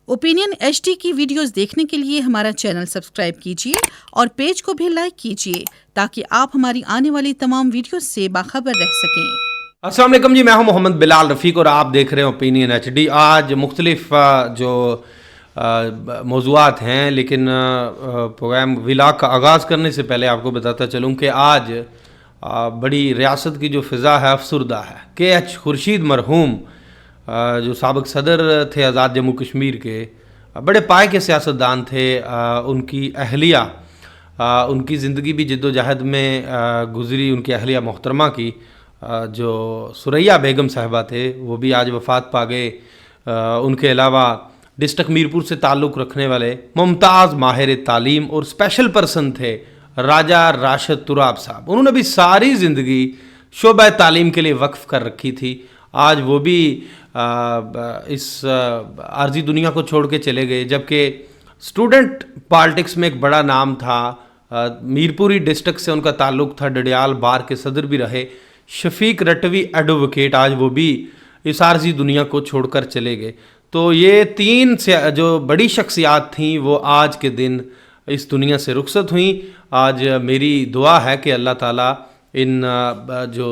Opinion HD की videos देखने के लिए हमारा चैनल सब्सक्राइब कीजिए और पेज को भी लाइक कीजिए ताकि आप हमारी आने वाली तमाम वीडियोस से बाखबर रह सकें। अस्सलाम वालेकुम जी, मैं हूं मोहम्मद बिलाल रफ़ीक और आप देख रहे हैं ओपिनियन HD। आज मुख्तलिफ जो मौज़ूआत हैं, लेकिन प्रोग्राम व्लॉग का आगाज़ करने से पहले आपको बताता चलूं कि आज बड़ी रियासत की जो फ़िज़ा है अफसरदा है। KH खुर्शीद मरहूम जो साबिक़ सदर थे आज़ाद जम्मू कश्मीर के, बड़े पाए के सियासतदान थे। उनकी अहलिया, उनकी ज़िंदगी भी जद्दोजहद में गुज़री। उनकी अहलिया मोहतरमा की जो सुरैया बेगम साहिबा थे, वो भी आज वफ़ात पा गए। उनके अलावा डिस्ट्रिक्ट मीरपुर से ताल्लुक़ रखने वाले मुमताज़ माहिर तालीम और स्पेशल पर्सन थे राजा राशिद तुराब साहब। उन्होंने भी सारी ज़िंदगी शोबा तालीम के लिए वक्फ़ कर रखी थी। आज वो भी इस आर्जी दुनिया को छोड़ के चले गए, जबकि स्टूडेंट पॉलिटिक्स में एक बड़ा नाम था। मीरपुरी डिस्ट्रिक्ट से उनका ताल्लुक़ था, डडियाल बार के सदर भी रहे। शफीक रटवी एडवोकेट, आज वो भी इस आर्जी दुनिया को छोड़कर चले गए। तो ये तीन जो बड़ी शख्सियात थीं वो आज के दिन इस दुनिया से रुखसत हुई। आज मेरी दुआ है कि अल्लाह ताला इन जो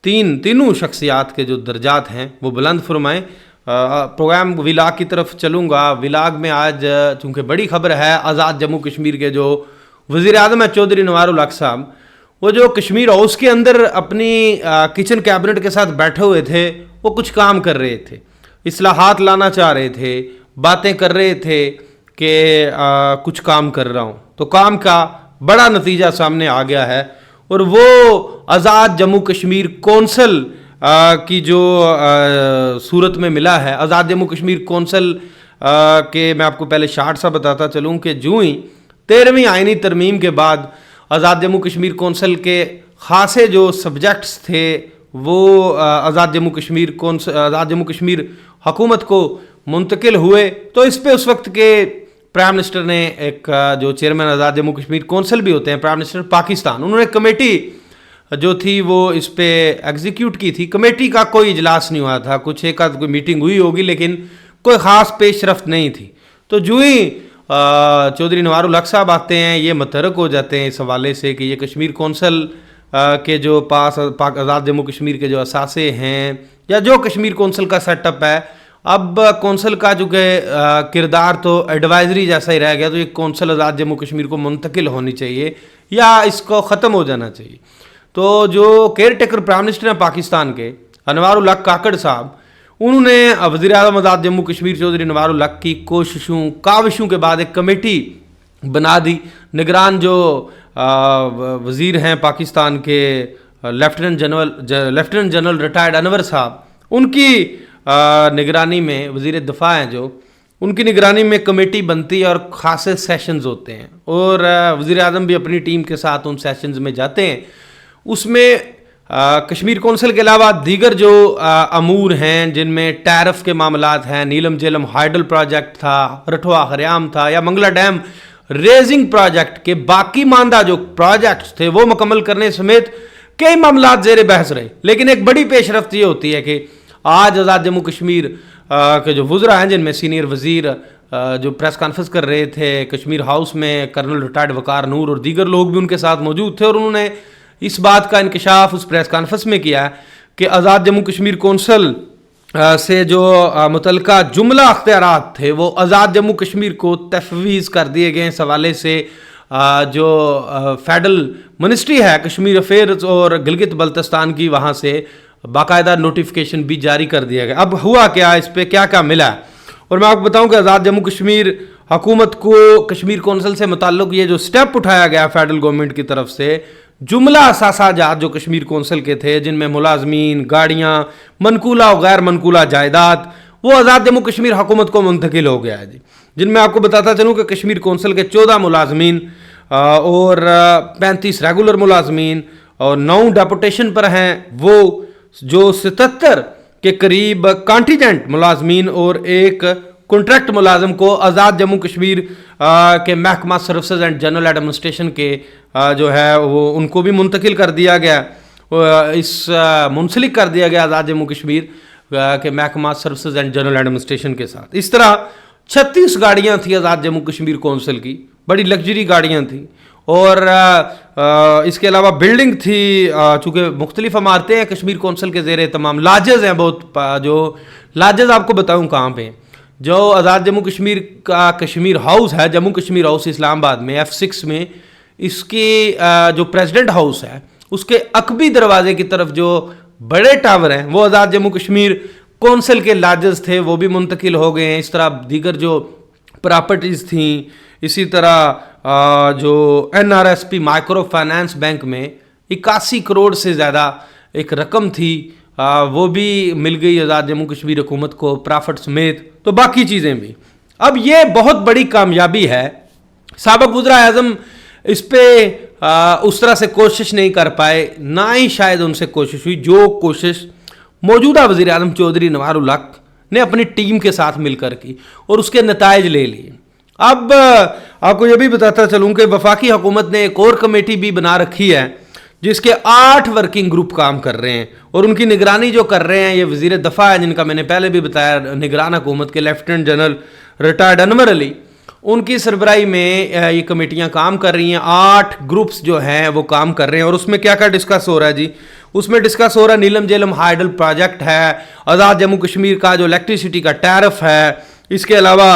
तीनों शख्सियात के जो दर्जात हैं वो बुलंद फरमाएँ। प्रोग्राम व्लॉग की तरफ चलूँगा। व्लॉग में आज चूँकि बड़ी खबर है, आज़ाद जम्मू कश्मीर के जो वज़ीर आज़म है चौधरी नवारुल हक साहब, वो जो कश्मीर हाउस के अंदर अपनी किचन कैबिनेट के साथ बैठे हुए थे, वो कुछ काम कर रहे थे, इस्लाहात लाना चाह रहे थे, बातें कर रहे थे कि कुछ काम कर रहा हूँ। तो काम का बड़ा नतीजा सामने आ गया है और वो आज़ाद जम्मू कश्मीर कौंसल की जो सूरत में मिला है। आज़ाद जम्मू कश्मीर कौंसल के मैं आपको पहले शार्ट सा बताता चलूँ कि जो ही 13वीं आइनी तरमीम के बाद आज़ाद जम्मू कश्मीर कौंसल के खासे जो सब्जेक्ट्स थे वो आज़ाद जम्मू कश्मीर हुकूमत को मुंतकिल हुए। तो इस पे उस वक्त के प्राइम मिनिस्टर ने एक जो चेयरमैन आज़ाद जम्मू कश्मीर कौंसल भी होते हैं, प्राइम मिनिस्टर पाकिस्तान, उन्होंने कमेटी जो थी वो इस पे एग्जीक्यूट की थी। कमेटी का कोई इजलास नहीं हुआ था, कुछ एक आध कोई मीटिंग हुई होगी लेकिन कोई ख़ास पेशरफ्त नहीं थी। तो जो ही चौधरी नवारुल हक साहब आते हैं, ये मतरक हो जाते हैं इस हवाले से कि ये कश्मीर कौंसल के जो पास आज़ाद जम्मू कश्मीर के जो असासे हैं या जो कश्मीर कौंसल का सेटअप है, अब कौंसल का जो कि किरदार तो एडवाइजरी जैसा ही रह गया। तो ये कौंसल आज़ाद जम्मू कश्मीर को मुंतकिल होनी चाहिए या इसको ख़त्म हो जाना चाहिए। तो जो केयर टेकर प्राइम मिनिस्टर हैं पाकिस्तान के अनवारुल हक काकड़ साहब, उन्होंने वज़ीर आज़म आज़ाद जम्मू कश्मीर चौधरी अनवारुल हक की काविशों के बाद एक कमेटी बना दी। निगरान जो वज़ीर हैं पाकिस्तान के लेफ्टिनेंट जनरल रिटायर्ड अनवर साहब, उनकी निगरानी में वज़ीर दिफा हैं जो, उनकी निगरानी में कमेटी बनती है और ख़ासे सेशंस होते हैं और वज़ीर आज़म भी अपनी टीम के साथ उन सेशंस में जाते हैं। उसमें कश्मीर कौंसल के अलावा दीगर जो अमूर हैं जिनमें टैरिफ के मामलात हैं, नीलम झेलम हाइडल प्रोजेक्ट था, रठवा खरियाम था या मंगला डैम रेजिंग प्रोजेक्ट के बाकी मानदा जो प्रोजेक्ट्स थे वो मुकम्मल करने समेत कई मामलात ज़ेर बहस रहे। लेकिन एक बड़ी पेशरफ्त ये होती है कि आज आज़ाद जम्मू कश्मीर के जो वज़रा हैं, जिनमें सीनियर वज़ीर जो प्रेस कॉन्फ्रेंस कर रहे थे कश्मीर हाउस में, कर्नल रिटायर्ड वकार नूर और दीगर लोग भी उनके साथ मौजूद थे और उन्होंने इस बात का इंकशाफ उस प्रेस कॉन्फ्रेंस में किया कि आज़ाद जम्मू कश्मीर कौंसल से जो मुतल्लिका जुमला अख्तियारात थे वो आज़ाद जम्मू कश्मीर को तफवीज़ कर दिए गए। इस हवाले से जो फेडरल मिनिस्ट्री है कश्मीर अफेयर्स और गिलगित बल्तिस्तान की, वहाँ से बाकायदा नोटिफिकेशन भी जारी कर दिया गया। अब हुआ क्या, इस पे क्या क्या मिला, और मैं आपको बताऊं कि आज़ाद जम्मू कश्मीर हुकूमत को कश्मीर कौंसल से मुताल्लिक़ ये जो स्टेप उठाया गया फेडरल गवर्नमेंट की तरफ से, जुमला असासाजात जो कश्मीर कौंसल के थे जिनमें मुलाजमीन, गाड़ियाँ, मनकूला और गैर मनकूला जायदाद, वो आज़ाद जम्मू कश्मीर हुकूमत को मुंतकिल हो गया है जी। जिनमें आपको बताता चलूँ कि कश्मीर कौंसल के 14 मुलाजमीन और 35 रेगुलर मुलाजमीन और 9 डेपुटेशन पर हैं, वो जो 77 के करीब कॉन्टीजेंट मुलाजमीन और एक कॉन्ट्रैक्ट मुलाजम को आज़ाद जम्मू कश्मीर के महकमा सर्विसेज एंड जनरल एडमिनिस्ट्रेशन के जो है वो उनको भी मुंतकिल कर दिया गया, मुंसलिक कर दिया गया आज़ाद जम्मू कश्मीर के महकमा सर्विसेज एंड जनरल एडमिनिस्ट्रेशन के साथ। इस तरह 36 गाड़ियां थी आज़ाद जम्मू कश्मीर कौंसिल की, बड़ी लग्जरी गाड़ियां थी। और इसके अलावा बिल्डिंग थी, चूँकि मुख्तलिफ इमारतें हैं कश्मीर कौंसिल के ज़ेर तमाम, लाजेज़ हैं बहुत, जो लाजेज़ आपको बताऊँ कहाँ पे, जो आज़ाद जम्मू कश्मीर का कश्मीर हाउस है, जम्मू कश्मीर हाउस इस्लामाबाद में F6 में, इसके जो प्रेसिडेंट हाउस है उसके अकबी दरवाजे की तरफ जो बड़े टावर हैं वो आज़ाद जम्मू कश्मीर कौंसिल के लाजेस थे, वो भी मुंतकिल हो गए हैं। इस तरह दीगर जो प्रॉपर्टीज़ थी, इसी तरह जो NRSP माइक्रो फाइनेंस बैंक में 81 करोड़ से ज़्यादा एक रकम थी, वो भी मिल गई आज़ाद जम्मू कश्मीर हुकूमत को प्रॉफिट समेत, तो बाकी चीज़ें भी। अब ये बहुत बड़ी कामयाबी है। साबिक़ वज़ीर आज़म इस पे उस तरह से कोशिश नहीं कर पाए, ना ही शायद उनसे कोशिश हुई जो कोशिश मौजूदा वज़ीर आज़म चौधरी नवार उल हक ने अपनी टीम के साथ मिलकर की, और उसके नताइज ले लिए। अब आपको ये भी बताता चलूँ कि वफाकी हुकूमत ने एक और कमेटी भी बना रखी है जिसके 8 वर्किंग ग्रुप काम कर रहे हैं, और उनकी निगरानी जो कर रहे हैं ये वज़ीर दफ़ा है, जिनका मैंने पहले भी बताया, निगरान हुकूमत के lieutenant general retired Anwar Ali, उनकी सरबराही में ये कमेटियां काम कर रही हैं। 8 ग्रुप्स जो हैं वो काम कर रहे हैं, और उसमें क्या क्या डिस्कस हो रहा है जी? उसमें डिस्कस हो रहा है नीलम झेलम हाइडल प्रोजेक्ट है, आज़ाद जम्मू कश्मीर का जो इलेक्ट्रिसिटी का टैरिफ है, इसके अलावा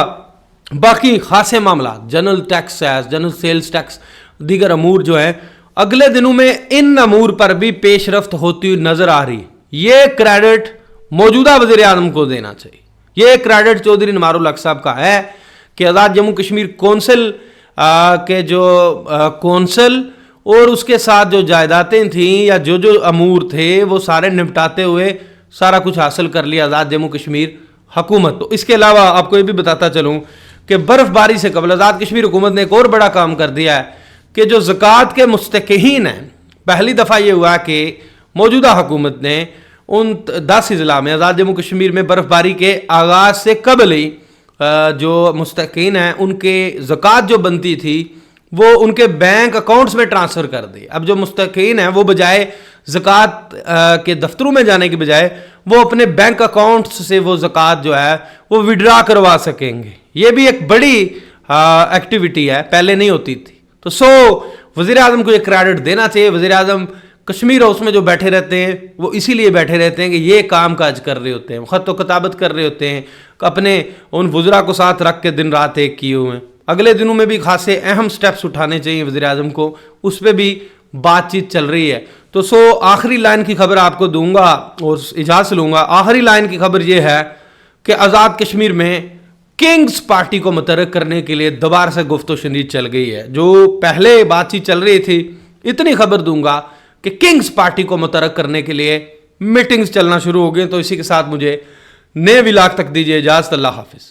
बाकी खासे मामला, जनरल टैक्स है, जनरल सेल्स टैक्स, दीगर अमूर जो है, अगले दिनों में इन अमूर पर भी पेशरफ्त होती हुई नजर आ रही। ये क्रेडिट मौजूदा वज़ीर आज़म को देना चाहिए। ये क्रेडिट चौधरी नवार उल हक साहब का है कि आज़ाद जम्मू कश्मीर कौंसिल के जो कौंसिल और उसके साथ जो जायदादें थीं या जो अमूर थे वो सारे निपटाते हुए सारा कुछ हासिल कर लिया आज़ाद जम्मू कश्मीर हुकूमत। तो इसके अलावा आपको ये भी बताता चलूँ कि बर्फ़बारी से कबल आज़ाद कश्मीर हुकूमत ने एक और बड़ा काम कर दिया है कि जो ज़कात के मुस्तक़ीन हैं, पहली दफ़ा ये हुआ कि मौजूदा हुकूमत ने उन 10 अजला में आज़ाद जम्मू कश्मीर में बर्फ़बारी के आगाज़ से कबल ही जो मुस्तकीन हैं उनके ज़कात जो बनती थी वो उनके बैंक अकाउंट्स में ट्रांसफ़र कर दी। अब जो मुस्तकीन हैं वो बजाय ज़कात के दफ्तरों में जाने के बजाय वो अपने बैंक अकाउंट्स से वो ज़कात जो है वो विड्रा करवा सकेंगे। ये भी एक बड़ी एक्टिविटी है, पहले नहीं होती थी। तो वज़ीर आज़म को ये क्रेडिट देना चाहिए। वज़ीर आज़म कश्मीर हाउस में जो बैठे रहते हैं वो इसीलिए बैठे रहते हैं कि ये काम काज कर रहे होते हैं, ख़त व किताबत कर रहे होते हैं, अपने उन वज़रा को साथ रख के दिन रात एक किए हुए हैं। अगले दिनों में भी खासे अहम स्टेप्स उठाने चाहिए वज़ीर आज़म को, उस पर भी बातचीत चल रही है। तो आखिरी लाइन की खबर आपको दूंगा और इजाज़त लूँगा। आखिरी लाइन की खबर ये है कि आज़ाद कश्मीर में किंग्स पार्टी को मुतहर्रिक करने के लिए दोबारा से गुफ्तो शनीद चल गई है। जो पहले बातचीत चल रही थी, इतनी खबर दूंगा कि किंग्स पार्टी को मुतहर्रिक करने के लिए मीटिंग्स चलना शुरू हो गई। तो इसी के साथ मुझे नए विलाग तक दीजिए इजाज़त। अल्लाह हाफिज़।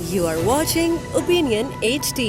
You are watching Opinion HD.